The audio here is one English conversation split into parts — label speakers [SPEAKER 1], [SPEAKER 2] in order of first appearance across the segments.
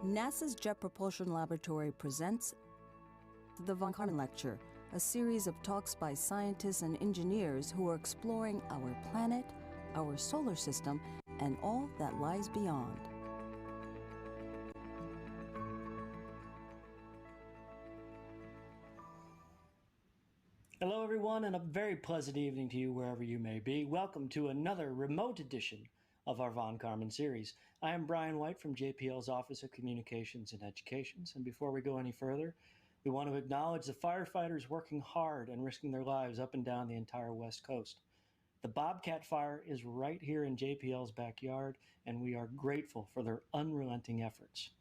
[SPEAKER 1] NASA's Jet Propulsion Laboratory presents the Von Karman Lecture, a series of talks by scientists and engineers who are exploring our planet, our solar system, and all that lies beyond.
[SPEAKER 2] Hello everyone, and a very pleasant evening to you wherever you may be. Welcome to another remote edition of our Von Karman series. I am Brian White from JPL's Office of Communications and Educations, and before we go any further, we want to acknowledge the firefighters working hard and risking their lives up and down the entire West Coast. The Bobcat fire is right here in JPL's backyard, and we are grateful for their unrelenting efforts.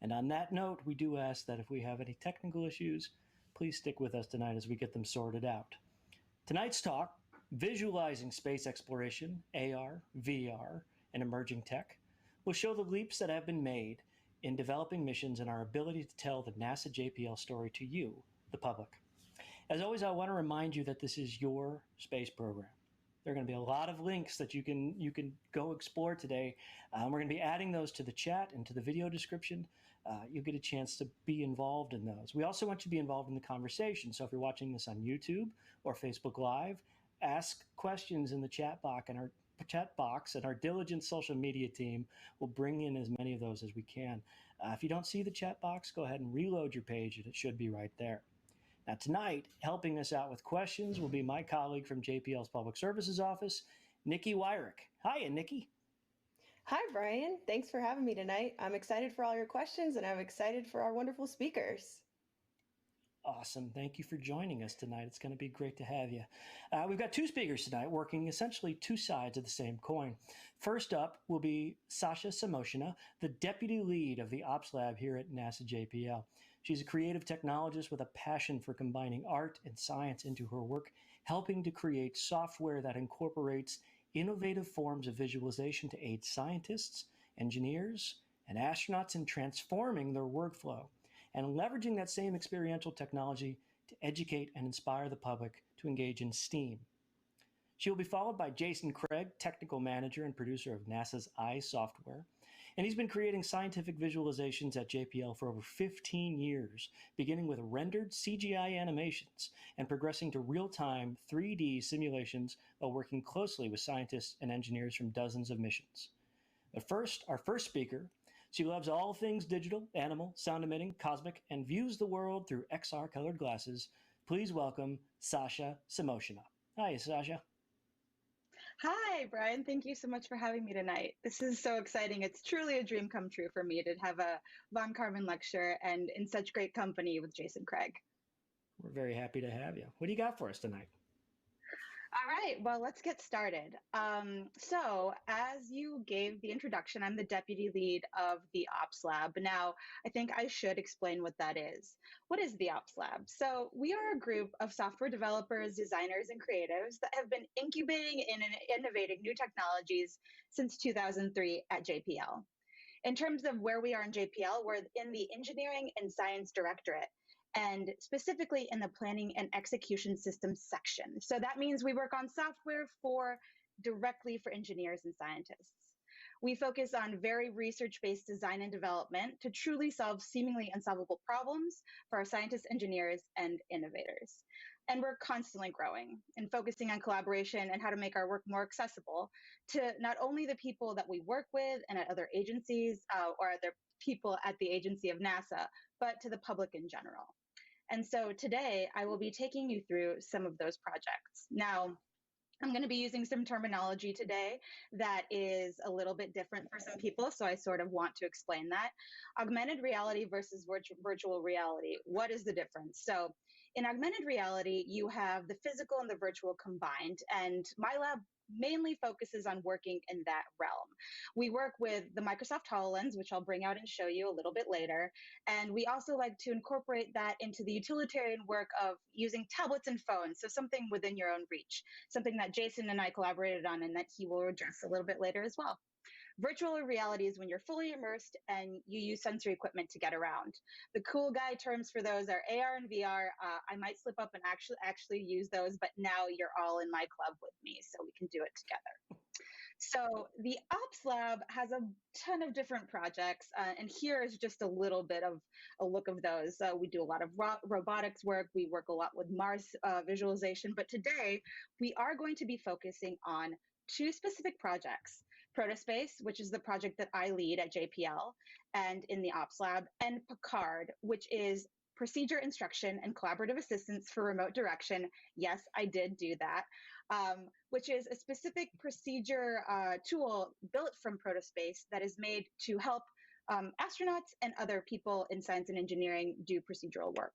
[SPEAKER 2] And on that note, we do ask that if we have any technical issues, please stick with us tonight as we get them sorted out. Tonight's talk, Visualizing Space Exploration, AR, VR, and Emerging Tech, will show the leaps that have been made in developing missions and our ability to tell the NASA JPL story to you, the public. As always, I want to remind you that this is your space program. There are going to be a lot of links that you can go explore today. We're going to be adding those to the chat and to the video description. You'll get a chance to be involved in those. We also want you to be involved in the conversation. So if you're watching this on YouTube or Facebook Live, ask questions in the chat box, and our diligent social media team will bring in as many of those as we can. If you don't see the chat box, go ahead and reload your page, and it should be right there. Now tonight, helping us out with questions will be my colleague from JPL's Public Services Office, Nikki Wyrick. Hiya, Nikki.
[SPEAKER 3] Hi, Brian. Thanks for having me tonight. I'm excited for all your questions, and I'm excited for our wonderful speakers.
[SPEAKER 2] Awesome. Thank you for joining us tonight. It's going to be great to have you. We've got two speakers tonight working essentially two sides of the same coin. First up will be Sasha Samochina, the deputy lead of the Ops Lab here at NASA JPL. She's a creative technologist with a passion for combining art and science into her work, helping to create software that incorporates innovative forms of visualization to aid scientists, engineers, and astronauts in transforming their workflow, and leveraging that same experiential technology to educate and inspire the public to engage in STEAM. She will be followed by Jason Craig, technical manager and producer of NASA's EYES software. And he's been creating scientific visualizations at JPL for over 15 years, beginning with rendered CGI animations and progressing to real-time 3D simulations while working closely with scientists and engineers from dozens of missions. But first, our first speaker, she loves all things digital, animal, sound emitting, cosmic, and views the world through XR-colored glasses. Please welcome Sasha Samochina. Hi, Sasha.
[SPEAKER 4] Hi, Brian. Thank you so much for having me tonight. This is so exciting. It's truly a dream come true for me to have a Von Karman lecture and in such great company with Jason Craig.
[SPEAKER 2] We're very happy to have you. What do you got for us tonight?
[SPEAKER 4] All right, well, let's get started. So as you gave the introduction, I'm the deputy lead of the Ops Lab. Now, I think I should explain what that is. What is the Ops Lab? So we are a group of software developers, designers, and creatives that have been incubating and innovating new technologies since 2003 at JPL. In terms of where we are in JPL, we're in the Engineering and Science Directorate, and specifically in the Planning and Execution Systems section. So that means we work on software directly for engineers and scientists. We focus on very research-based design and development to truly solve seemingly unsolvable problems for our scientists, engineers, and innovators. And we're constantly growing and focusing on collaboration and how to make our work more accessible to not only the people that we work with and at other agencies or other people at the agency of NASA, but to the public in general. And so today I will be taking you through some of those projects. Now, I'm going to be using some terminology today that is a little bit different for some people, so I sort of want to explain that. Augmented reality versus virtual reality. What is the difference? So in augmented reality, you have the physical and the virtual combined, and my lab mainly focuses on working in that realm. We work with the Microsoft HoloLens, which I'll bring out and show you a little bit later. And we also like to incorporate that into the utilitarian work of using tablets and phones, so something within your own reach, something that Jason and I collaborated on and that he will address a little bit later as well. Virtual reality is when you're fully immersed and you use sensory equipment to get around. The cool guy terms for those are AR and VR. I might slip up and actually use those, but now you're all in my club with me, so we can do it together. So the Ops Lab has a ton of different projects, and here is just a little bit of a look of those. We do a lot of robotics work. We work a lot with Mars visualization, but today we are going to be focusing on two specific projects: Protospace, which is the project that I lead at JPL and in the Ops Lab, and Picard, which is procedure instruction and collaborative assistance for remote direction. Yes, I did do that. Which is a specific procedure tool built from Protospace that is made to help astronauts and other people in science and engineering do procedural work.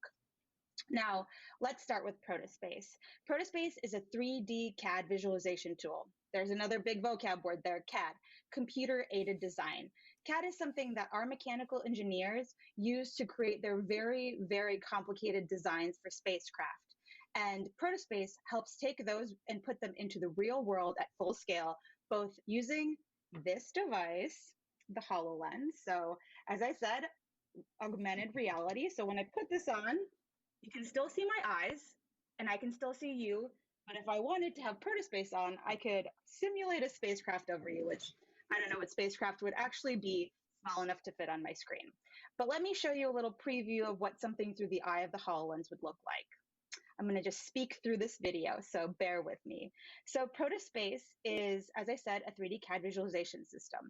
[SPEAKER 4] Now, let's start with Protospace. Protospace is a 3D CAD visualization tool. There's another big vocab word there, CAD, computer-aided design. CAD is something that our mechanical engineers use to create their very, very complicated designs for spacecraft. And Protospace helps take those and put them into the real world at full scale, both using this device, the HoloLens. So as I said, augmented reality. So when I put this on, you can still see my eyes and I can still see you. But if I wanted to have Protospace on, I could simulate a spacecraft over you, which I don't know what spacecraft would actually be small enough to fit on my screen. But let me show you a little preview of what something through the eye of the HoloLens would look like. I'm going to just speak through this video, so bear with me. So Protospace is, as I said, a 3D CAD visualization system.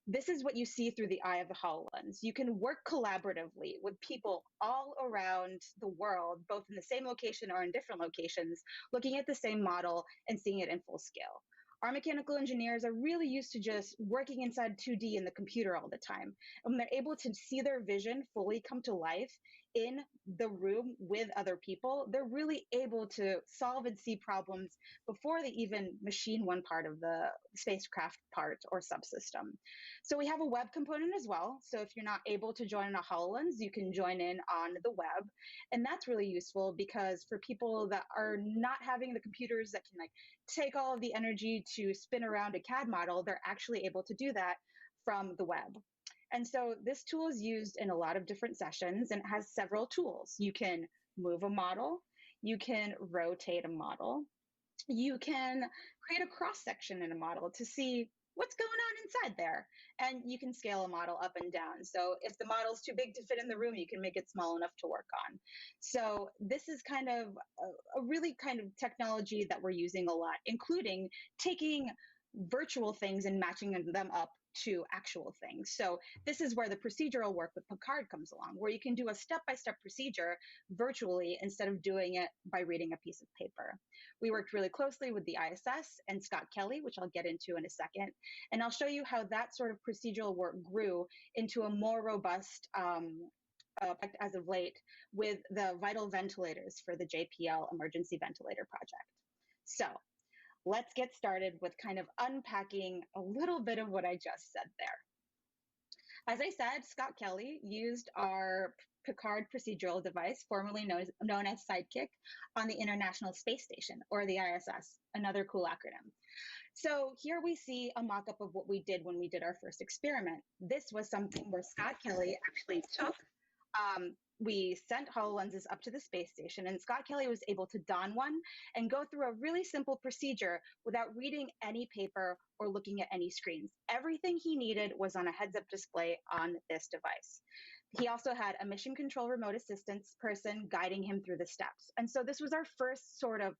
[SPEAKER 4] This is what you see through the eye of the HoloLens. You can work collaboratively with people all around the world, both in the same location or in different locations, looking at the same model and seeing it in full scale. Our mechanical engineers are really used to just working inside 2D in the computer all the time. And when they're able to see their vision fully come to life in the room with other people, they're really able to solve and see problems before they even machine one part of the spacecraft part or subsystem. So we have a web component as well. So if you're not able to join a HoloLens, you can join in on the web. And that's really useful because for people that are not having the computers that can take all of the energy to spin around a CAD model, they're actually able to do that from the web. And so this tool is used in a lot of different sessions and it has several tools. You can move a model, you can rotate a model, you can create a cross section in a model to see what's going on inside there. And you can scale a model up and down. So if the model is too big to fit in the room, you can make it small enough to work on. So this is kind of a really kind of technology that we're using a lot, including taking virtual things and matching them up to actual things. So this is where the procedural work with Picard comes along, where you can do a step-by-step procedure virtually instead of doing it by reading a piece of paper. We worked really closely with the ISS and Scott Kelly, which I'll get into in a second. And I'll show you how that sort of procedural work grew into a more robust as of late with the vital ventilators for the JPL emergency ventilator project. So let's get started with kind of unpacking a little bit of what I just said there. As I said, Scott Kelly used our Picard procedural device, formerly known as Sidekick, on the International Space Station, or the ISS, another cool acronym. So here we see a mock-up of what we did when we did our first experiment. This was something where Scott Kelly actually took we sent HoloLenses up to the space station, and Scott Kelly was able to don one and go through a really simple procedure without reading any paper or looking at any screens. Everything he needed was on a heads-up display on this device. He also had a mission control remote assistance person guiding him through the steps. And so this was our first sort of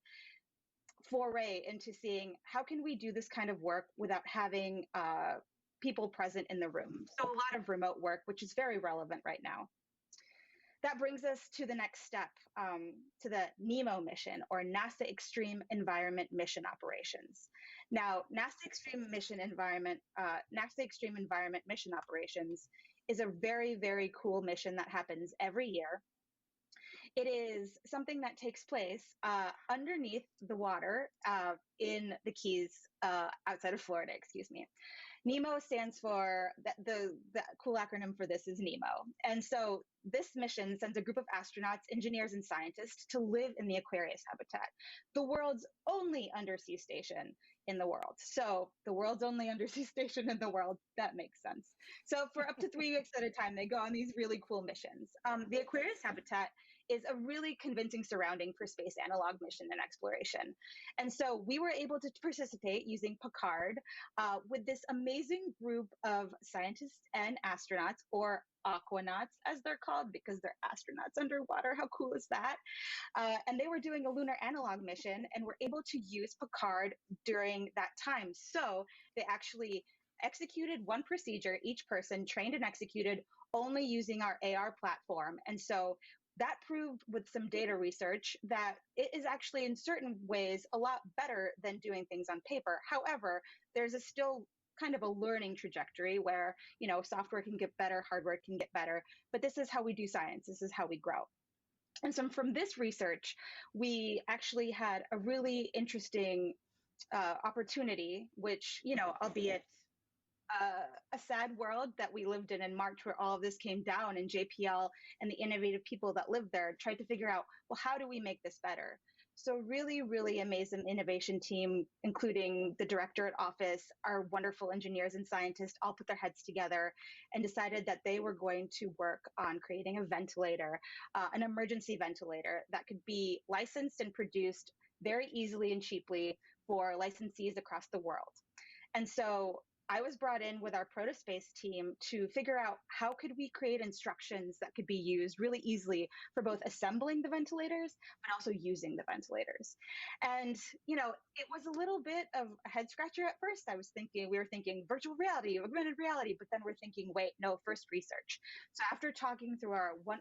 [SPEAKER 4] foray into seeing how can we do this kind of work without having people present in the room. So a lot of remote work, which is very relevant right now. That brings us to the next step, to the NEMO mission, or NASA Extreme Environment Mission Operations. Now, NASA Extreme Environment Mission Operations is a very, very cool mission that happens every year. It is something that takes place underneath the water in the Keys outside of Florida, excuse me. NEMO stands for, the cool acronym for this is NEMO. And so this mission sends a group of astronauts, engineers, and scientists to live in the Aquarius habitat, the world's only undersea station. in the world. So the world's only undersea station in the world. That makes sense. So for up to 3 weeks at a time, they go on these really cool missions. The Aquarius habitat is a really convincing surrounding for space analog mission and exploration. And so we were able to participate using Picard with this amazing group of scientists and astronauts, or aquanauts as they're called, because they're astronauts underwater. How cool is that? And they were doing a lunar analog mission and were able to use Picard during that time. So they actually executed one procedure, each person trained and executed only using our AR platform. And so that proved with some data research that it is actually in certain ways a lot better than doing things on paper. However, there's a still kind of a learning trajectory where, you know, software can get better, hardware can get better, but this is how we do science. This is how we grow. And so from this research, we actually had a really interesting opportunity, which, you know, albeit a sad world that we lived in March, where all of this came down, and JPL and the innovative people that lived there tried to figure out, well, how do we make this better? So really, really amazing innovation team, including the director at office, our wonderful engineers and scientists, all put their heads together and decided that they were going to work on creating a ventilator, an emergency ventilator that could be licensed and produced very easily and cheaply for licensees across the world. And so I was brought in with our Protospace team to figure out how could we create instructions that could be used really easily for both assembling the ventilators, but also using the ventilators. And, you know, it was a little bit of a head scratcher at first. We were thinking virtual reality, augmented reality, but then we're thinking, wait, no, first research. So after talking through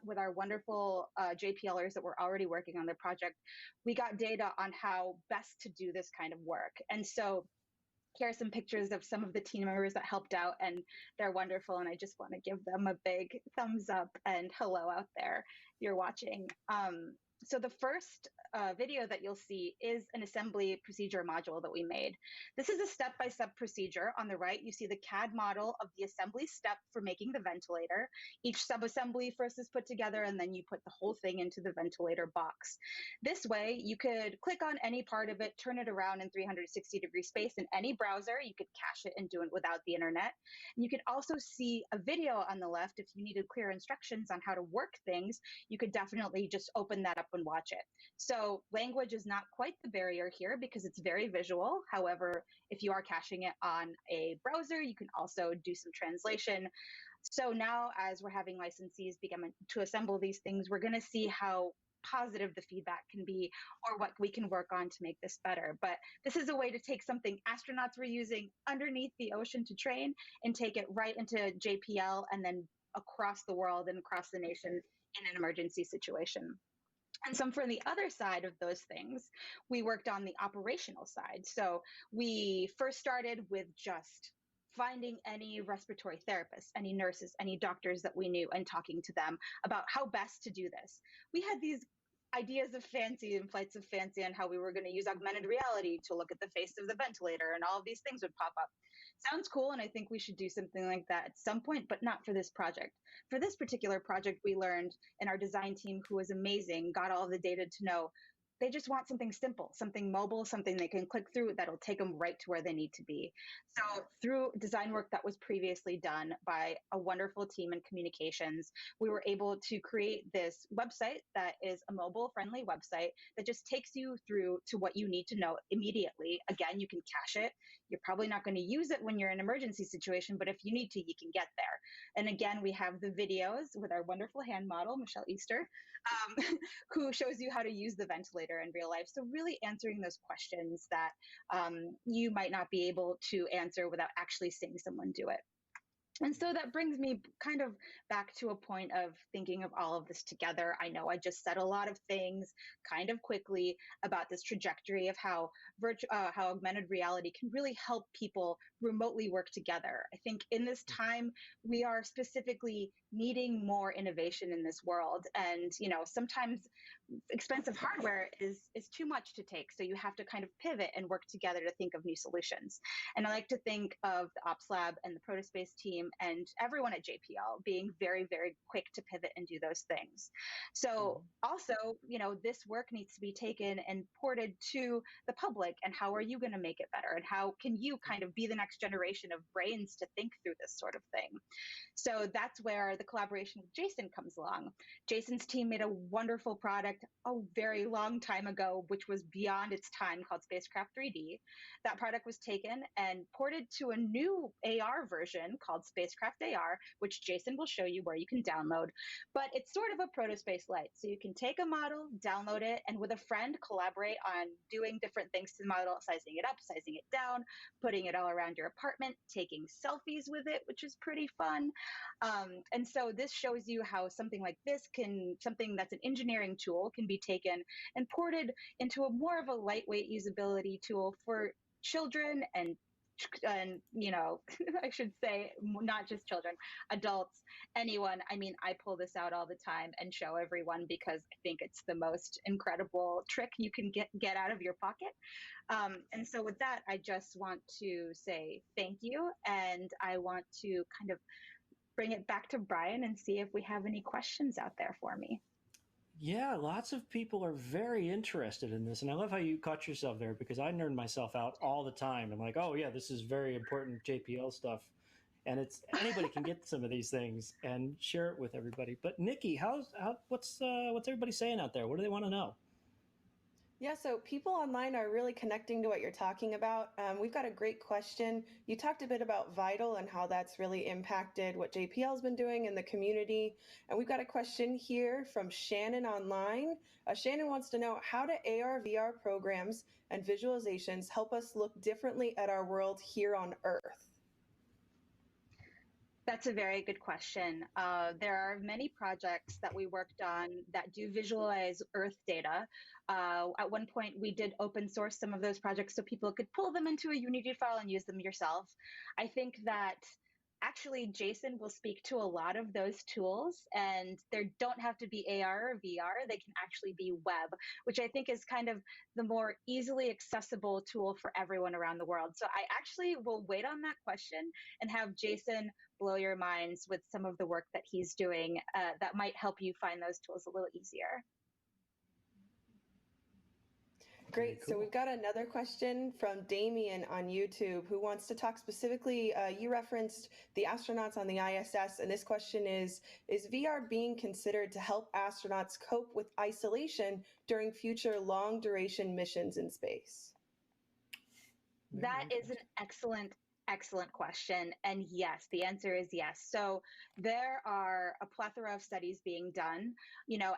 [SPEAKER 4] with our wonderful JPLers that were already working on the project, we got data on how best to do this kind of work. And so here are some pictures of some of the team members that helped out, and they're wonderful. And I just want to give them a big thumbs up and hello out there if you're watching. So the first video that you'll see is an assembly procedure module that we made. This is a step-by-step procedure. On the right, you see the CAD model of the assembly step for making the ventilator. Each sub-assembly first is put together, and then you put the whole thing into the ventilator box. This way, you could click on any part of it, turn it around in 360-degree space in any browser. You could cache it and do it without the internet. And you could also see a video on the left. If you needed clear instructions on how to work things, you could definitely just open that up and watch it. So language is not quite the barrier here because it's very visual. However, if you are caching it on a browser, you can also do some translation. So now, as we're having licensees begin to assemble these things, we're going to see how positive the feedback can be or what we can work on to make this better. But this is a way to take something astronauts were using underneath the ocean to train and take it right into JPL and then across the world and across the nation in an emergency situation. And so from the other side of those things, we worked on the operational side. So we first started with just finding any respiratory therapists, any nurses, any doctors that we knew and talking to them about how best to do this. We had these ideas of fancy and flights of fancy on how we were going to use augmented reality to look at the face of the ventilator, and all of these things would pop up. Sounds cool, and I think we should do something like that at some point, but not for this project. For this particular project, we learned, and our design team, who was amazing, got all of the data to know they just want something simple, something mobile, something they can click through that'll take them right to where they need to be. So through design work that was previously done by a wonderful team in communications, we were able to create this website that is a mobile-friendly website that just takes you through to what you need to know immediately. Again, you can cache it. You're probably not going to use it when you're in an emergency situation, but if you need to, you can get there. And again, we have the videos with our wonderful hand model, Michelle Easter, who shows you how to use the ventilator in real life. So really answering those questions that you might not be able to answer without actually seeing someone do it. And so that brings me kind of back to a point of thinking of all of this together. I know I just said a lot of things kind of quickly about this trajectory of how augmented reality can really help people remotely work together. I think in this time, we are specifically needing more innovation in this world. And, you know, sometimes expensive hardware is too much to take. So you have to kind of pivot and work together to think of new solutions. And I like to think of the Ops Lab and the Protospace team team and everyone at JPL being very, very quick to pivot and do those things. So also, this work needs to be taken and ported to the public. And how are you going to make it better? And how can you kind of be the next generation of brains to think through this sort of thing? So that's where the collaboration with Jason comes along. Jason's team made a wonderful product a very long time ago, which was beyond its time, called Spacecraft 3D. That product was taken and ported to a new AR version called Spacecraft AR, which Jason will show you where you can download. But it's sort of a Protospace light. So you can take a model, download it, and with a friend collaborate on doing different things to the model, sizing it up, sizing it down, putting it all around your apartment, taking selfies with it, which is pretty fun. And so this shows you how something like this something that's an engineering tool can be taken and ported into a more of a lightweight usability tool for children and I should say not just children, adults, anyone. I mean, I pull this out all the time and show everyone because I think it's the most incredible trick you can get out of your pocket. And so with that, I just want to say thank you. And I want to kind of bring it back to Brian and see if we have any questions out there for me.
[SPEAKER 2] Yeah, lots of people are very interested in this. And I love how you caught yourself there, because I nerd myself out all the time. I'm like, oh yeah, this is very important JPL stuff. And it's anybody can get some of these things and share it with everybody. But Nikki, what's everybody saying out there? What do they want to know?
[SPEAKER 3] Yeah, so people online are really connecting to what you're talking about. We've got a great question. You talked a bit about Vital and how that's really impacted what JPL's been doing in the community. And we've got a question here from Shannon online. Shannon wants to know, how do AR, VR programs and visualizations help us look differently at our world here on Earth?
[SPEAKER 4] That's a very good question. There are many projects that we worked on that do visualize Earth data. At one point, we did open source some of those projects so people could pull them into a Unity file and use them yourself. I think that actually Jason will speak to a lot of those tools, and they don't have to be AR or VR. They can actually be web, which I think is kind of the more easily accessible tool for everyone around the world. So I actually will wait on that question and have Jason blow your minds with some of the work that he's doing that might help you find those tools a little easier.
[SPEAKER 3] Great. Cool. So we've got another question from Damien on YouTube, who wants to talk specifically, you referenced the astronauts on the ISS, and this question is VR being considered to help astronauts cope with isolation during future long duration missions in space?
[SPEAKER 4] That is an excellent question. And yes, the answer is yes. So there are a plethora of studies being done.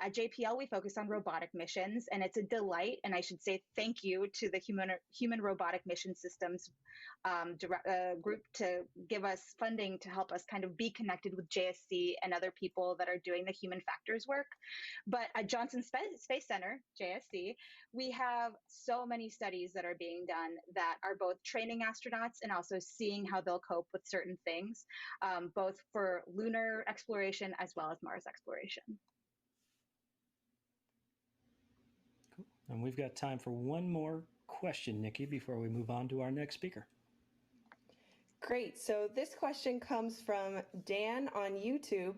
[SPEAKER 4] At JPL, we focus on robotic missions, and it's a delight. And I should say thank you to the Human Robotic Mission Systems group to give us funding to help us kind of be connected with JSC and other people that are doing the human factors work. But at Johnson Space Center, JSC, we have so many studies that are being done that are both training astronauts and also seeing how they'll cope with certain things, both for lunar exploration as well as Mars exploration.
[SPEAKER 2] Cool. And we've got time for one more question, Nikki, before we move on to our next speaker.
[SPEAKER 3] Great. So this question comes from Dan on YouTube.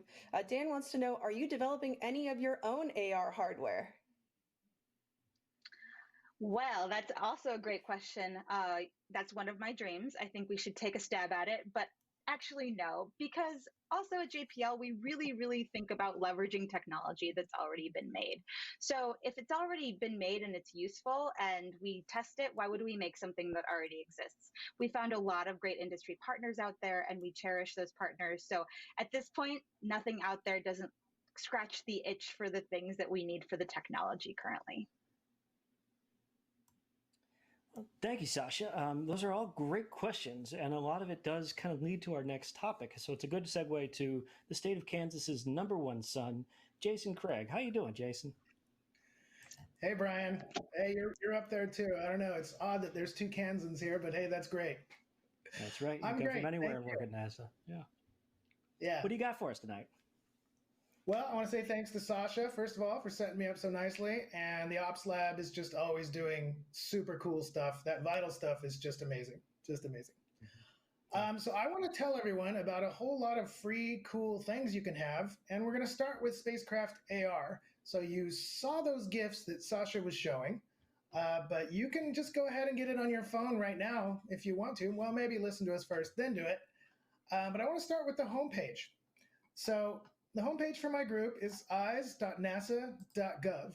[SPEAKER 3] Dan wants to know, are you developing any of your own AR hardware?
[SPEAKER 4] Well, that's also a great question. That's one of my dreams. I think we should take a stab at it, but actually no, because also at JPL, we really think about leveraging technology that's already been made. So if it's already been made and it's useful and we test it, why would we make something that already exists? We found a lot of great industry partners out there, and we cherish those partners. So at this point, nothing out there doesn't scratch the itch for the things that we need for the technology currently.
[SPEAKER 2] Thank you, Sasha. Those are all great questions, and a lot of it does kind of lead to our next topic. So it's a good segue to the state of Kansas's #1 son, Jason Craig. How you doing, Jason?
[SPEAKER 5] Hey, Brian. Hey, you're up there too. I don't know. It's odd that there's two Kansans here, but hey, that's great.
[SPEAKER 2] That's right. You
[SPEAKER 5] I'm
[SPEAKER 2] come
[SPEAKER 5] great.
[SPEAKER 2] from anywhere and
[SPEAKER 5] Thank
[SPEAKER 2] work
[SPEAKER 5] you.
[SPEAKER 2] at NASA. Yeah.
[SPEAKER 5] Yeah.
[SPEAKER 2] What do you got for us tonight?
[SPEAKER 5] Well, I want to say thanks to Sasha, first of all, for setting me up so nicely. And the Ops Lab is just always doing super cool stuff. That Vital stuff is just amazing. Just amazing. So I want to tell everyone about a whole lot of free, cool things you can have, and we're going to start with Spacecraft AR. So you saw those GIFs that Sasha was showing, but you can just go ahead and get it on your phone right now if you want to. Well, maybe listen to us first, then do it. But I want to start with the homepage. So the homepage for my group is eyes.nasa.gov,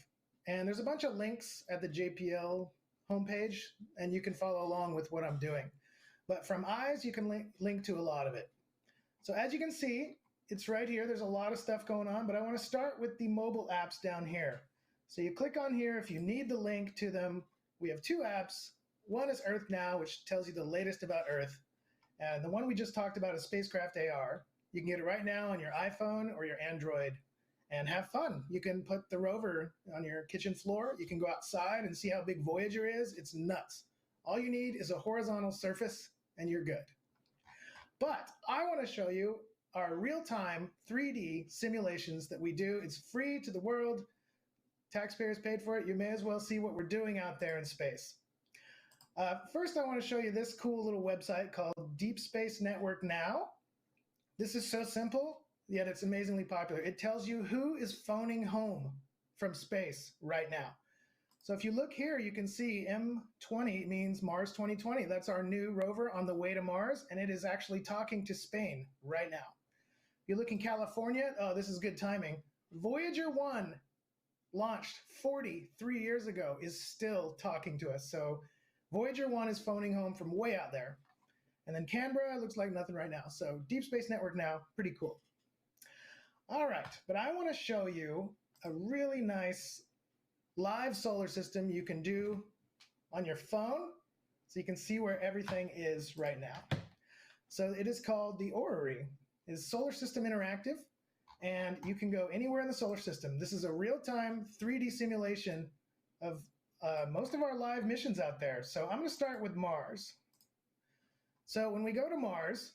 [SPEAKER 5] and there's a bunch of links at the JPL homepage, and you can follow along with what I'm doing. But from eyes, you can link to a lot of it. So as you can see, it's right here. There's a lot of stuff going on, but I want to start with the mobile apps down here. So you click on here if you need the link to them. We have two apps. One is Earth Now, which tells you the latest about Earth. And the one we just talked about is Spacecraft AR. You can get it right now on your iPhone or your Android and have fun. You can put the rover on your kitchen floor. You can go outside and see how big Voyager is. It's nuts. All you need is a horizontal surface and you're good. But I want to show you our real-time 3D simulations that we do. It's free to the world. Taxpayers paid for it. You may as well see what we're doing out there in space. First, I want to show you this cool little website called Deep Space Network Now. This is so simple, yet it's amazingly popular. It tells you who is phoning home from space right now. So if you look here, you can see M20 means Mars 2020. That's our new rover on the way to Mars, and it is actually talking to Spain right now. If you look in California, oh, this is good timing. Voyager 1, launched 43 years ago, is still talking to us. So Voyager 1 is phoning home from way out there. And then Canberra looks like nothing right now. So Deep Space Network Now, pretty cool. All right, but I want to show you a really nice live solar system you can do on your phone so you can see where everything is right now. So it is called the Orrery. It's Solar System Interactive, and you can go anywhere in the solar system. This is a real-time 3D simulation of most of our live missions out there. So I'm going to start with Mars. So when we go to Mars,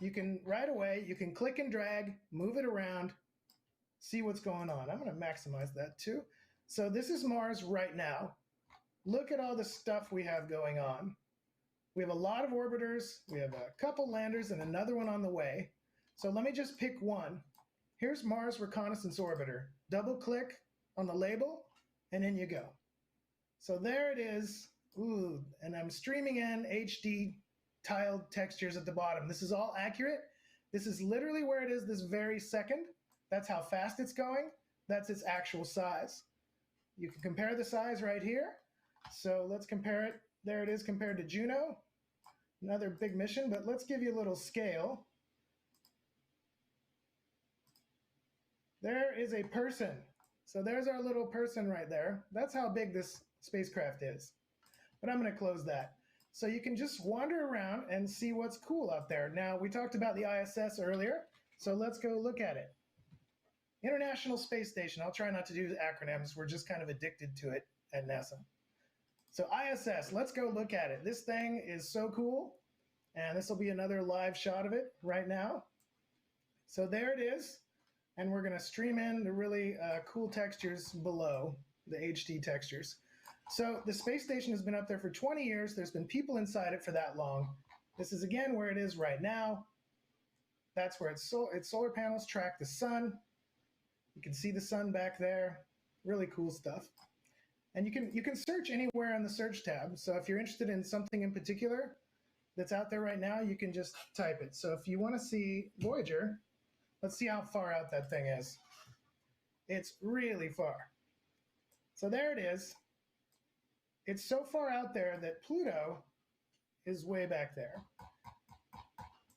[SPEAKER 5] you can right away, you can click and drag, move it around, see what's going on. I'm going to maximize that too. So this is Mars right now. Look at all the stuff we have going on. We have a lot of orbiters. We have a couple landers and another one on the way. So let me just pick one. Here's Mars Reconnaissance Orbiter. Double click on the label and in you go. So there it is. Ooh, and I'm streaming in HD tiled textures at the bottom. This is all accurate. This is literally where it is this very second. That's how fast it's going. That's its actual size. You can compare the size right here. So let's compare it. There it is compared to Juno. Another big mission, but let's give you a little scale. There is a person. So there's our little person right there. That's how big this spacecraft is. But I'm going to close that. So you can just wander around and see what's cool out there. Now, we talked about the ISS earlier, so let's go look at it. International Space Station. I'll try not to do acronyms. We're just kind of addicted to it at NASA. So ISS, let's go look at it. This thing is so cool, and this will be another live shot of it right now. So there it is, and we're going to stream in the really cool textures below, the HD textures. So the space station has been up there for 20 years. There's been people inside it for that long. This is, again, where it is right now. That's where its solar panels track the sun. You can see the sun back there. Really cool stuff. And you can search anywhere on the search tab. So if you're interested in something in particular that's out there right now, you can just type it. So if you want to see Voyager, let's see how far out that thing is. It's really far. So there it is. It's so far out there that Pluto is way back there.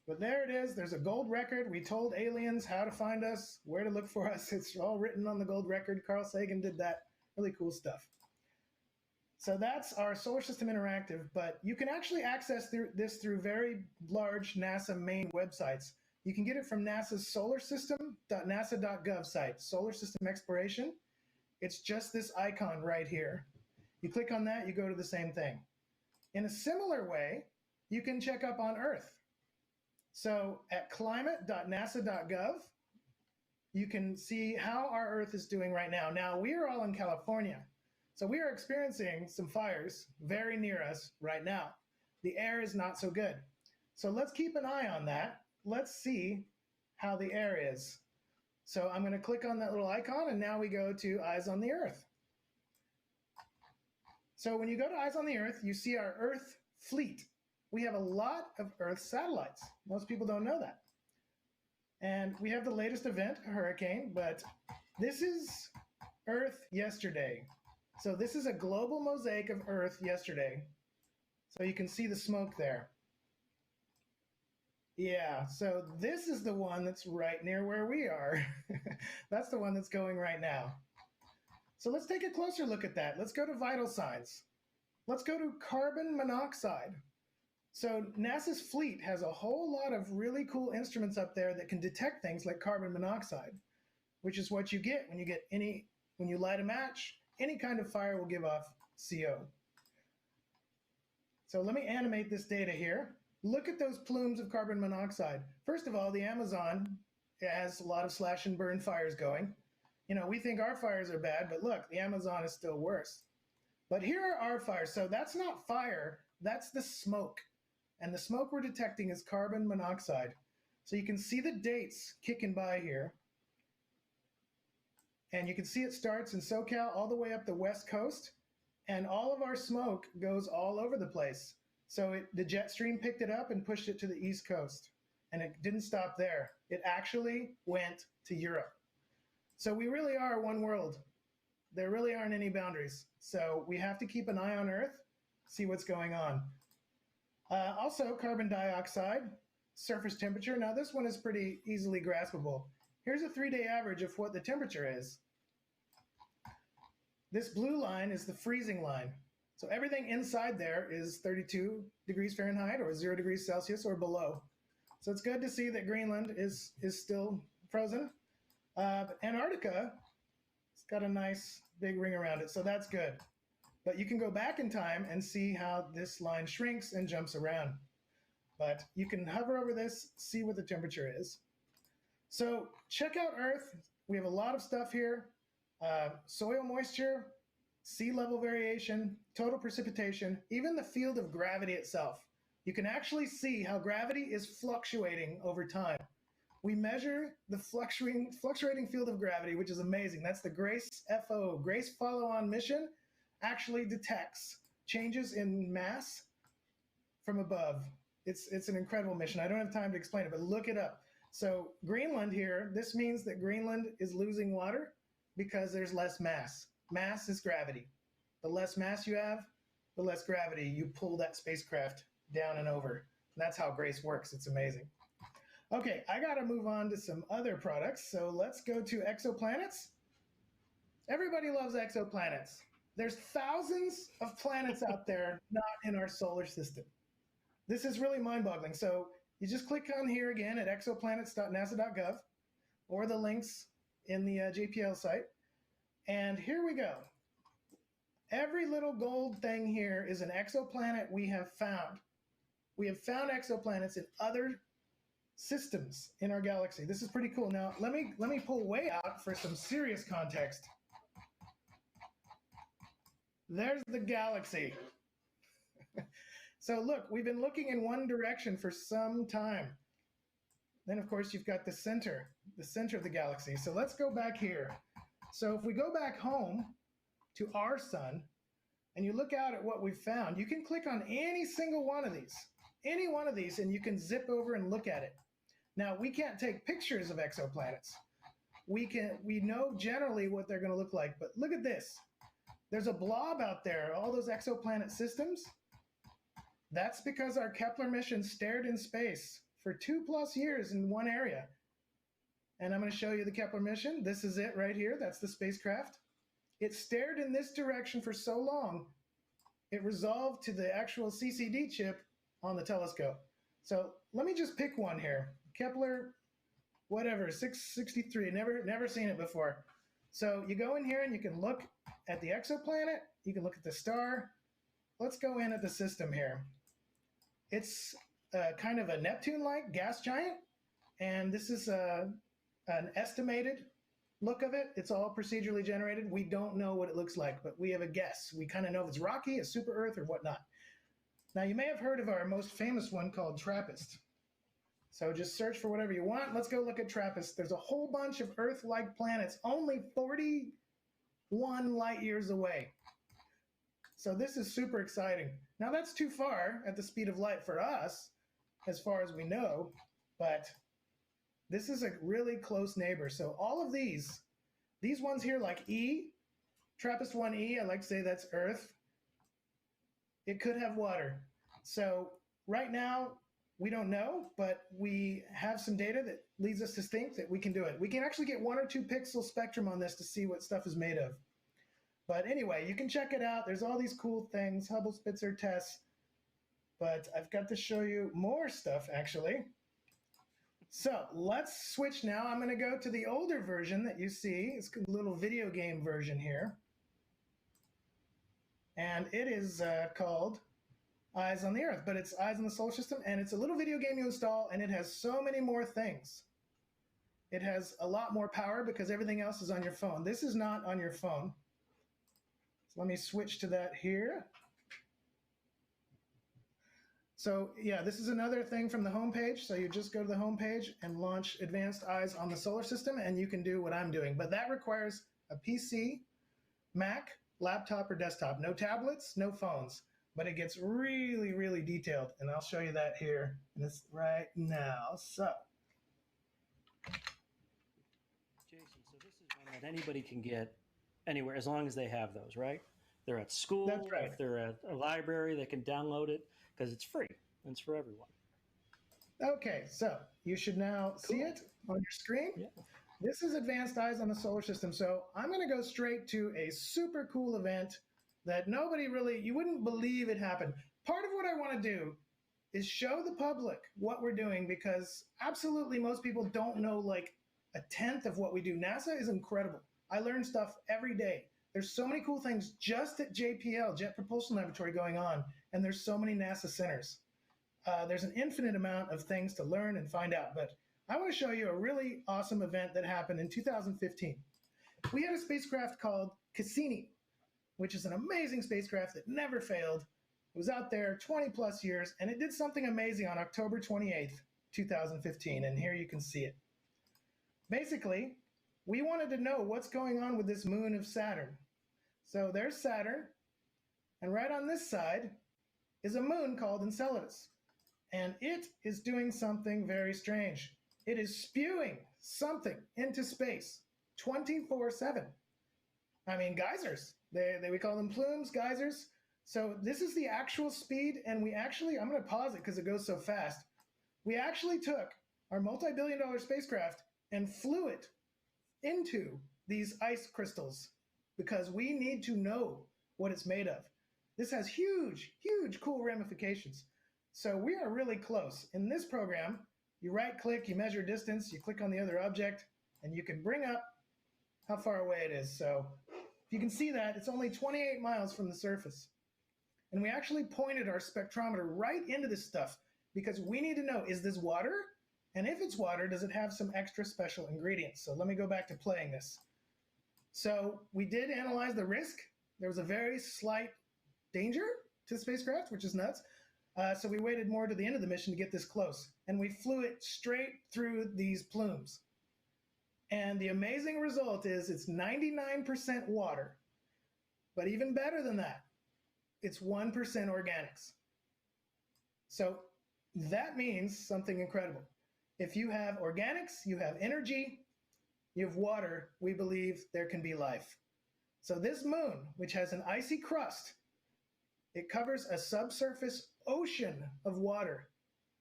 [SPEAKER 5] But there it is. There's a gold record. We told aliens how to find us, where to look for us. It's all written on the gold record. Carl Sagan did that. Really cool stuff. So that's our Solar System Interactive, but you can actually access this through very large NASA main websites. You can get it from NASA's solarsystem.nasa.gov site, Solar System Exploration. It's just this icon right here. You click on that, you go to the same thing. In a similar way, you can check up on Earth. So at climate.nasa.gov, you can see how our Earth is doing right now. Now, we are all in California, so we are experiencing some fires very near us right now. The air is not so good. So let's keep an eye on that. Let's see how the air is. So I'm going to click on that little icon, and now we go to Eyes on the Earth. So when you go to Eyes on the Earth, you see our Earth fleet. We have a lot of Earth satellites. Most people don't know that. And we have the latest event, a hurricane, but this is Earth yesterday. So this is a global mosaic of Earth yesterday. So you can see the smoke there. Yeah, so this is the one that's right near where we are. That's the one that's going right now. So let's take a closer look at that. Let's go to vital signs. Let's go to carbon monoxide. So NASA's fleet has a whole lot of really cool instruments up there that can detect things like carbon monoxide, which is what you get when you light a match. Any kind of fire will give off CO. So let me animate this data here. Look at those plumes of carbon monoxide. First of all, the Amazon has a lot of slash and burn fires going. You know, we think our fires are bad, but look, the Amazon is still worse. But here are our fires. So that's not fire, that's the smoke. And the smoke we're detecting is carbon monoxide. So you can see the dates kicking by here. And you can see it starts in SoCal all the way up the West Coast. And all of our smoke goes all over the place. So the jet stream picked it up and pushed it to the East Coast. And it didn't stop there. It actually went to Europe. So we really are one world. There really aren't any boundaries. So we have to keep an eye on Earth, see what's going on. Also, carbon dioxide, surface temperature. Now this one is pretty easily graspable. Here's a 3-day average of what the temperature is. This blue line is the freezing line. So everything inside there is 32 degrees Fahrenheit or 0 degrees Celsius or below. So it's good to see that Greenland is still frozen. Antarctica, it's got a nice big ring around it, so that's good. But you can go back in time and see how this line shrinks and jumps around. But you can hover over this, see what the temperature is. So check out Earth. We have a lot of stuff here. Soil moisture, sea level variation, total precipitation, even the field of gravity itself. You can actually see how gravity is fluctuating over time. We measure the fluctuating field of gravity, which is amazing. That's the GRACE FO, GRACE Follow-On Mission, actually detects changes in mass from above. It's an incredible mission. I don't have time to explain it, but look it up. So Greenland here, this means that Greenland is losing water because there's less mass. Mass is gravity. The less mass you have, the less gravity you pull that spacecraft down and over. And that's how GRACE works. It's amazing. Okay, I got to move on to some other products. So let's go to exoplanets. Everybody loves exoplanets. There's thousands of planets out there not in our solar system. This is really mind-boggling. So you just click on here again at exoplanets.nasa.gov or the links in the JPL site. And here we go. Every little gold thing here is an exoplanet we have found. We have found exoplanets in other systems in our galaxy. This is pretty cool. Now, let me pull way out for some serious context. There's the galaxy. So look, we've been looking in one direction for some time. Then, of course, you've got the center of the galaxy. So let's go back here. So if we go back home to our sun, and you look out at what we've found, you can click on any single one of these, and you can zip over and look at it. Now, we can't take pictures of exoplanets. We know generally what they're going to look like, but look at this. There's a blob out there, all those exoplanet systems. That's because our Kepler mission stared in space for 2+ years in one area. And I'm going to show you the Kepler mission. This is it right here. That's the spacecraft. It stared in this direction for so long, it resolved to the actual CCD chip on the telescope. So let me just pick one here. Kepler, whatever, 663. Never seen it before. So you go in here and you can look at the exoplanet. You can look at the star. Let's go in at the system here. It's kind of a Neptune-like gas giant. And this is an estimated look of it. It's all procedurally generated. We don't know what it looks like, but we have a guess. We kind of know if it's rocky, a super Earth, or whatnot. Now, you may have heard of our most famous one called TRAPPIST. So just search for whatever you want. Let's go look at TRAPPIST. There's a whole bunch of Earth-like planets only 41 light years away. So this is super exciting. Now, that's too far at the speed of light for us, as far as we know, but this is a really close neighbor. So all of these ones here, like E, TRAPPIST-1e, I like to say that's Earth. It could have water. So right now, we don't know, but we have some data that leads us to think that we can do it. We can actually get 1 or 2 pixel spectrum on this to see what stuff is made of. But anyway, you can check it out. There's all these cool things, Hubble Spitzer tests. But I've got to show you more stuff, actually. So let's switch now. I'm going to go to the older version that you see. It's a little video game version here. And it is called Eyes on the Earth, but it's Eyes on the Solar System, and it's a little video game you install, and it has so many more things. It has a lot more power because everything else is on your phone. This is not on your phone. So let me switch to that here. So yeah, this is another thing from the homepage. So you just go to the homepage and launch Advanced Eyes on the Solar System, and you can do what I'm doing. But that requires a PC, Mac, laptop, or desktop. No tablets, no phones. But it gets really, really detailed, and I'll show you that here in this right now. So,
[SPEAKER 2] Jason, so this is one that anybody can get anywhere as long as they have those, right? They're at school,
[SPEAKER 5] that's right.
[SPEAKER 2] If they're at a library, they can download it because it's free. And it's for everyone.
[SPEAKER 5] Okay, so you should now see it on your screen.
[SPEAKER 2] Yeah.
[SPEAKER 5] This is Advanced Eyes on the Solar System. So I'm going to go straight to a super cool event that nobody really, you wouldn't believe it happened. Part of what I want to do is show the public what we're doing, because absolutely most people don't know like a tenth of what we do. NASA is incredible. I learn stuff every day. There's so many cool things just at JPL, Jet Propulsion Laboratory, going on, and there's so many NASA centers. There's an infinite amount of things to learn and find out, but I want to show you a really awesome event that happened in 2015. We had a spacecraft called Cassini, which is an amazing spacecraft that never failed. It was out there 20 plus years, and it did something amazing on October 28th, 2015, and here you can see it. Basically, we wanted to know what's going on with this moon of Saturn. So there's Saturn, and right on this side is a moon called Enceladus, and it is doing something very strange. It is spewing something into space 24/7. I mean, geysers. We call them plumes, geysers. So this is the actual speed, and we actually, I'm going to pause it because it goes so fast. We actually took our multi-billion-dollar spacecraft and flew it into these ice crystals because we need to know what it's made of. This has huge, huge cool ramifications. So we are really close. In this program, you right-click, you measure distance, you click on the other object, and you can bring up how far away it is. So you can see that it's only 28 miles from the surface. And we actually pointed our spectrometer right into this stuff because we need to know, is this water? And if it's water, does it have some extra special ingredients? So let me go back to playing this. So we did analyze the risk. There was a very slight danger to the spacecraft, which is nuts. So we waited more to the end of the mission to get this close. And we flew it straight through these plumes. And the amazing result is it's 99% water. But even better than that, it's 1% organics. So that means something incredible. If you have organics, you have energy, you have water, we believe there can be life. So this moon, which has an icy crust, it covers a subsurface ocean of water,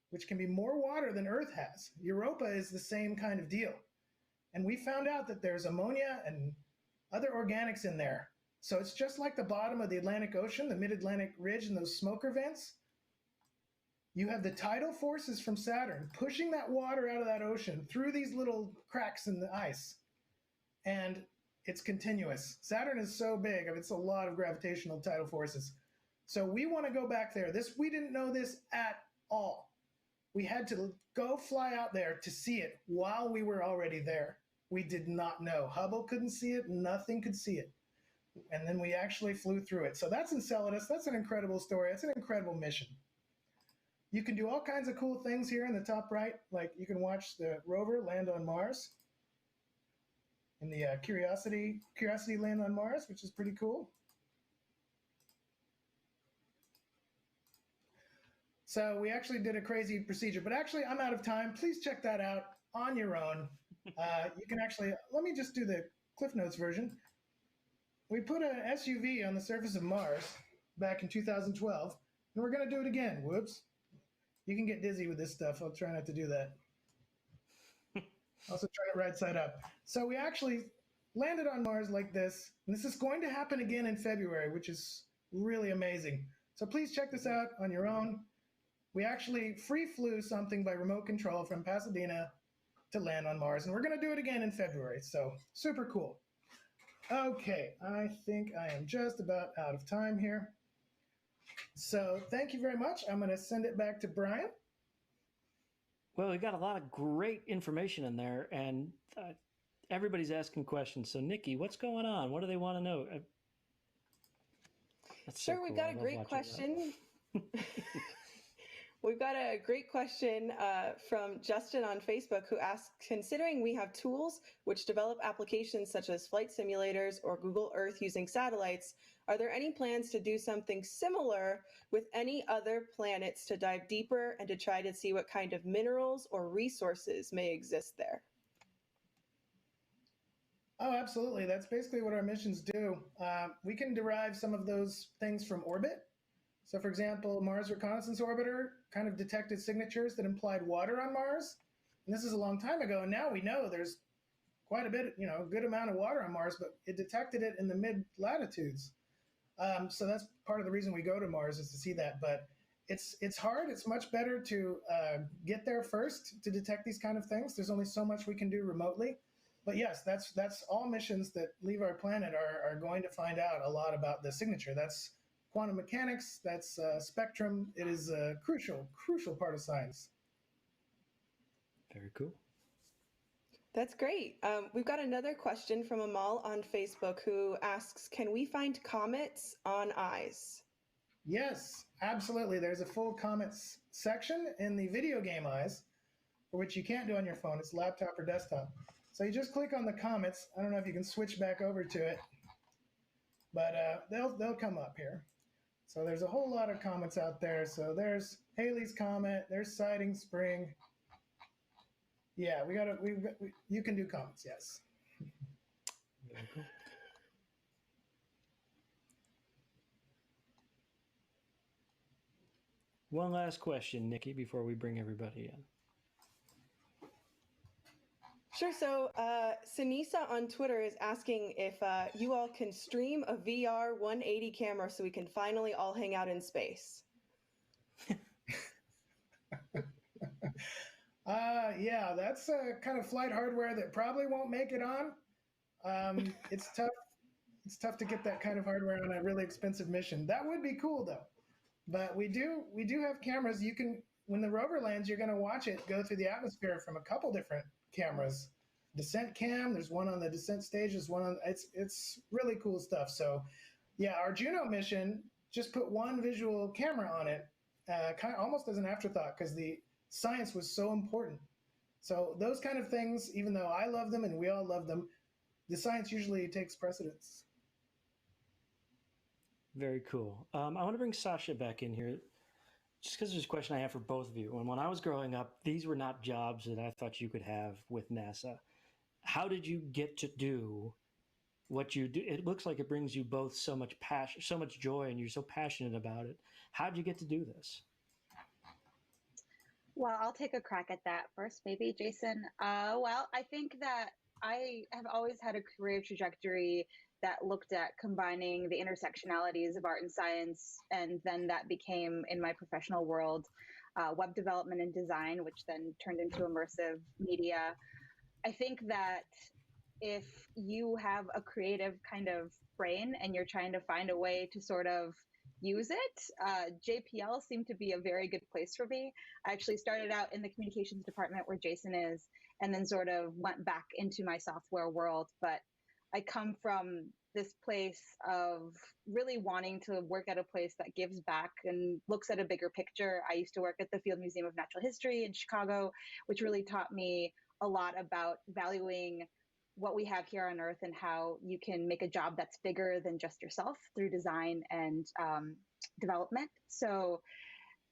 [SPEAKER 5] which can be more water than Earth has. Europa is the same kind of deal. And we found out that there's ammonia and other organics in there. So it's just like the bottom of the Atlantic Ocean, the mid-Atlantic ridge and those smoker vents. You have the tidal forces from Saturn pushing that water out of that ocean through these little cracks in the ice. And it's continuous. Saturn is so big, it's a lot of gravitational tidal forces. So we want to go back there. We didn't know this at all. We had to go fly out there to see it while we were already there. We did not know. Hubble couldn't see it. Nothing could see it. And then we actually flew through it. So that's Enceladus. That's an incredible story. That's an incredible mission. You can do all kinds of cool things here in the top right, like you can watch the rover land on Mars, and the Curiosity land on Mars, which is pretty cool. So we actually did a crazy procedure, but actually I'm out of time. Please check that out on your own. You can actually, let me just do the Cliff Notes version. We put an SUV on the surface of Mars back in 2012, and we're going to do it again. Whoops. You can get dizzy with this stuff. I'll try not to do that. Also try it right side up. So we actually landed on Mars like this, and this is going to happen again in February, which is really amazing. So please check this out on your own. We actually free flew something by remote control from Pasadena to land on Mars, and we're going to do it again in February. So super cool. Okay, I think I am just about out of time here. So thank you very much. I'm going to send it back to Brian.
[SPEAKER 2] Well, we got a lot of great information in there, and everybody's asking questions. So, Nikki, what's going on? What do they want to know?
[SPEAKER 3] Sure, we've got a great question. We've got a great question from Justin on Facebook, who asks, considering we have tools which develop applications such as flight simulators or Google Earth using satellites, are there any plans to do something similar with any other planets to dive deeper and to try to see what kind of minerals or resources may exist there?
[SPEAKER 5] Oh, absolutely. That's basically what our missions do. We can derive some of those things from orbit. So, for example, Mars Reconnaissance Orbiter kind of detected signatures that implied water on Mars. And this is a long time ago, and now we know there's quite a bit, a good amount of water on Mars, but it detected it in the mid-latitudes. So that's part of the reason we go to Mars, is to see that. But it's hard. It's much better to get there first to detect these kind of things. There's only so much we can do remotely. But yes, that's all missions that leave our planet are going to find out a lot about the signature. That's quantum mechanics, that's spectrum. It is a crucial part of science.
[SPEAKER 2] Very cool.
[SPEAKER 3] That's great. We've got another question from Amal on Facebook, who asks, can we find comets on eyes?
[SPEAKER 5] Yes, absolutely. There's a full comets section in the video game eyes, for which you can't do on your phone. It's laptop or desktop. So you just click on the comets. I don't know if you can switch back over to it, but they'll come up here. So there's a whole lot of comets out there. So there's Halley's Comet, there's Siding Spring. Yeah, you can do comets, yes.
[SPEAKER 2] Very cool. One last question, Nikki, before we bring everybody in.
[SPEAKER 3] Sure. So Sinisa on Twitter is asking if you all can stream a VR 180 camera so we can finally all hang out in space.
[SPEAKER 5] Yeah, that's kind of flight hardware that probably won't make it on. It's tough. It's tough to get that kind of hardware on a really expensive mission. That would be cool though. But we do have cameras. You can, when the rover lands, you're going to watch it go through the atmosphere from a couple different cameras. Descent cam, there's one on the descent stage, there's one on, it's really cool stuff. So yeah, our Juno mission just put one visual camera on it, kind of almost as an afterthought, because the science was so important. So those kind of things, even though I love them and we all love them, the science usually takes precedence.
[SPEAKER 2] Very cool. I want to bring Sasha back in here, just because there's a question I have for both of you. And when I was growing up, these were not jobs that I thought you could have with NASA. How did you get to do what you do? It looks like it brings you both so much passion, so much joy, and you're so passionate about it. How did you get to do this?
[SPEAKER 4] Well, I'll take a crack at that first, maybe, Jason. Well, I think that I have always had a career trajectory that looked at combining the intersectionalities of art and science, and then that became, in my professional world, web development and design, which then turned into immersive media. I think that if you have a creative kind of brain and you're trying to find a way to sort of use it, JPL seemed to be a very good place for me. I actually started out in the communications department where Jason is, and then sort of went back into my software world. But I come from this place of really wanting to work at a place that gives back and looks at a bigger picture. I used to work at the Field Museum of Natural History in Chicago, which really taught me a lot about valuing what we have here on Earth and how you can make a job that's bigger than just yourself through design and development. So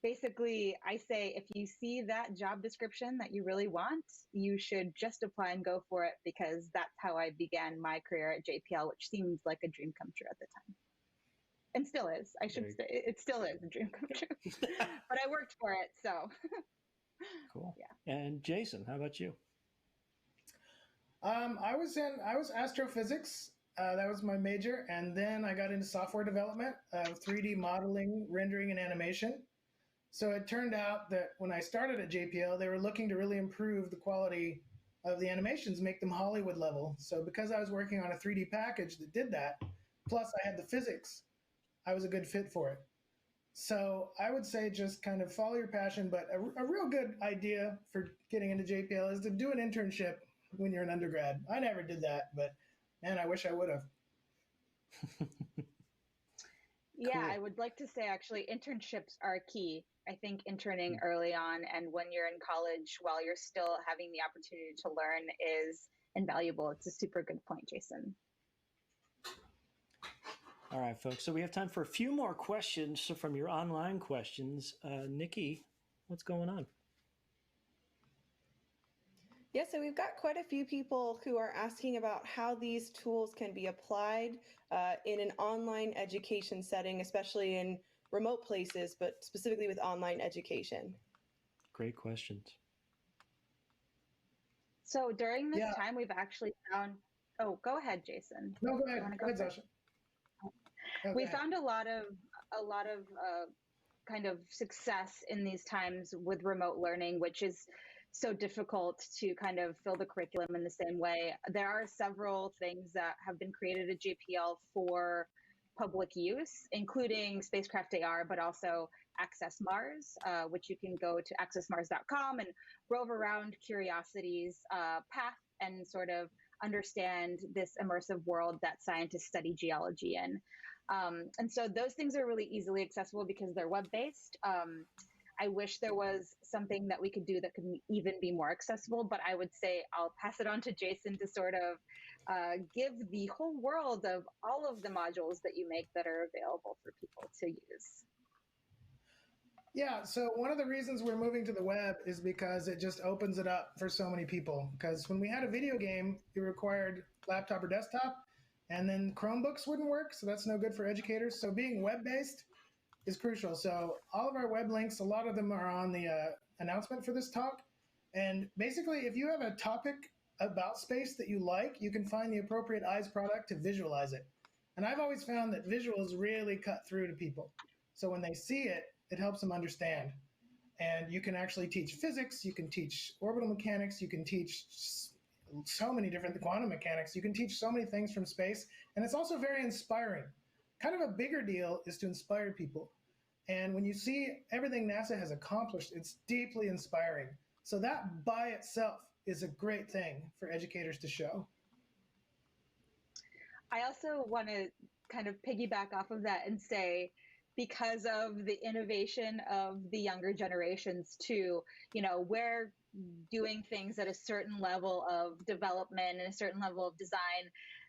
[SPEAKER 4] basically, I say if you see that job description that you really want, you should just apply and go for it, because that's how I began my career at JPL, which seemed like a dream come true at the time. And still is. I should say it still is a dream come true. But I worked for it, so.
[SPEAKER 2] Cool.
[SPEAKER 4] Yeah.
[SPEAKER 2] And Jason, how about you?
[SPEAKER 5] I was astrophysics. That was my major, and then I got into software development of 3D modeling, rendering, and animation. So it turned out that when I started at JPL, they were looking to really improve the quality of the animations, make them Hollywood level. So because I was working on a 3D package that did that, plus I had the physics, I was a good fit for it. So I would say just kind of follow your passion, but a real good idea for getting into JPL is to do an internship when you're an undergrad. I never did that, but man, I wish I would have.
[SPEAKER 4] Yeah,
[SPEAKER 2] Cool.
[SPEAKER 4] I would like to say actually internships are key. I think interning early on and when you're in college while you're still having the opportunity to learn is invaluable. It's a super good point, Jason.
[SPEAKER 2] All right, folks. So we have time for a few more questions from your online questions. Nikki, what's going on?
[SPEAKER 3] Yeah, so we've got quite a few people who are asking about how these tools can be applied in an online education setting, especially in remote places, but specifically with online education.
[SPEAKER 2] Great questions.
[SPEAKER 4] So during this time, we've actually found, oh, go ahead, Jason.
[SPEAKER 5] No, go ahead. Go ahead, Sasha.
[SPEAKER 4] We found a lot of kind of success in these times with remote learning, which is so difficult to kind of fill the curriculum in the same way. There are several things that have been created at JPL for public use, including Spacecraft AR, but also Access Mars, which you can go to accessmars.com and rove around Curiosity's path and sort of understand this immersive world that scientists study geology in. And so those things are really easily accessible because they're web-based. I wish there was something that we could do that could even be more accessible, but I would say I'll pass it on to Jason to sort of give the whole world of all of the modules that you make that are available for people to use.
[SPEAKER 5] Yeah, so one of the reasons we're moving to the web is because it just opens it up for so many people. Because when we had a video game, it required laptop or desktop, and then Chromebooks wouldn't work, so that's no good for educators. So being web-based is crucial. So all of our web links, a lot of them are on the announcement for this talk. And basically, if you have a topic about space that you like, you can find the appropriate eyes product to visualize it. And I've always found that visuals really cut through to people. So when they see it, it helps them understand. And you can actually teach physics, you can teach orbital mechanics, you can teach so many different quantum mechanics, you can teach so many things from space. And it's also very inspiring. Kind of a bigger deal is to inspire people. And when you see everything NASA has accomplished, it's deeply inspiring. So that by itself is a great thing for educators to show.
[SPEAKER 4] I also want to kind of piggyback off of that and say, because of the innovation of the younger generations too, you know, we're doing things at a certain level of development and a certain level of design.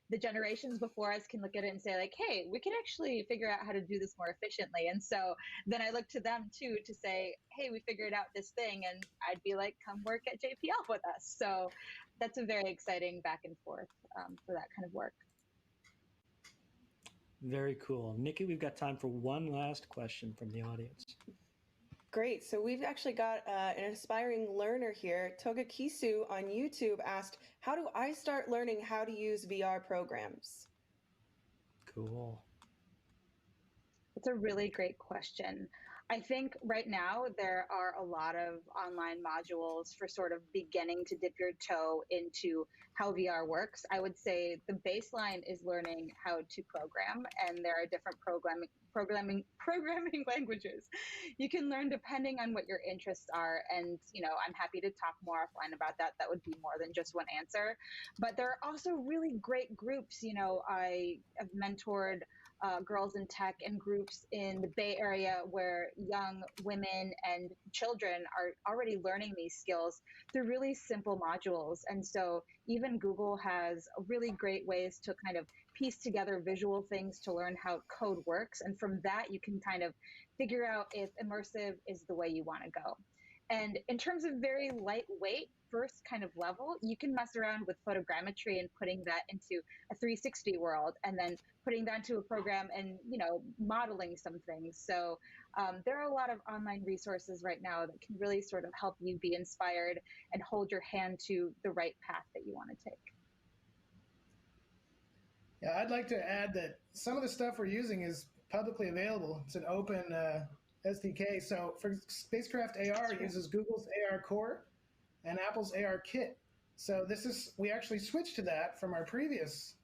[SPEAKER 4] The generations before us can look at it and say like, hey, we can actually figure out how to do this more efficiently. And so then I look to them too to say, hey, we figured out this thing. And I'd be like, come work at JPL with us. So that's a very exciting back and forth for that kind of work.
[SPEAKER 2] Very cool. Nikki, we've got time for one last question from the audience.
[SPEAKER 3] Great. So we've actually got an aspiring learner here. Toga Kisu on YouTube asked, how do I start learning how to use VR programs?
[SPEAKER 2] Cool.
[SPEAKER 4] It's a really great question. I think right now there are a lot of online modules for sort of beginning to dip your toe into how VR works. I would say the baseline is learning how to program, and there are different programming languages you can learn depending on what your interests are. And I'm happy to talk more offline about that. That would be more than just one answer. But there are also really great groups. I have mentored girls in tech and groups in the Bay Area where young women and children are already learning these skills through really simple modules. And so even Google has really great ways to kind of piece together visual things to learn how code works. And from that, you can kind of figure out if immersive is the way you want to go. And in terms of very lightweight first kind of level, you can mess around with photogrammetry and putting that into a 360 world, and then putting that into a program and modeling some things. So there are a lot of online resources right now that can really sort of help you be inspired and hold your hand to the right path that you want to take.
[SPEAKER 5] Yeah, I'd like to add that some of the stuff we're using is publicly available. It's an open SDK. So for Spacecraft AR, it uses Google's AR Core and Apple's AR Kit. So we actually switched to that from our previous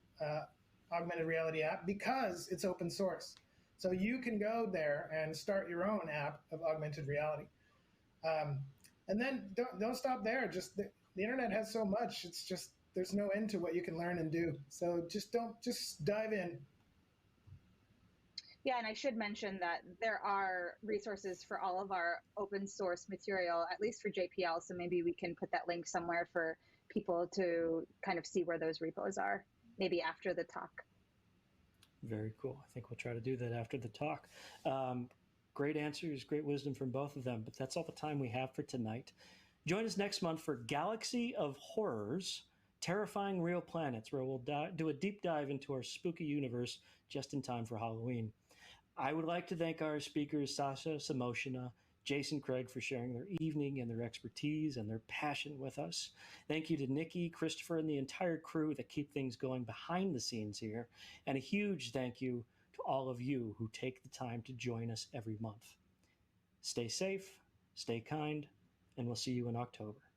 [SPEAKER 5] augmented reality app because it's open source. So you can go there and start your own app of augmented reality. And then don't stop there. Just the internet has so much. It's just there's no end to what you can learn and do. So just dive in.
[SPEAKER 4] Yeah, and I should mention that there are resources for all of our open source material, at least for JPL. So maybe we can put that link somewhere for people to kind of see where those repos are, maybe after the talk.
[SPEAKER 2] Very cool. I think we'll try to do that after the talk. Great answers, great wisdom from both of them, but that's all the time we have for tonight. Join us next month for Galaxy of Horrors, Terrifying Real Planets, where we'll do a deep dive into our spooky universe just in time for Halloween. I would like to thank our speakers, Sasha, Samochina, Jason, Craig, for sharing their evening and their expertise and their passion with us. Thank you to Nikki, Christopher, and the entire crew that keep things going behind the scenes here. And a huge thank you to all of you who take the time to join us every month. Stay safe, stay kind, and we'll see you in October.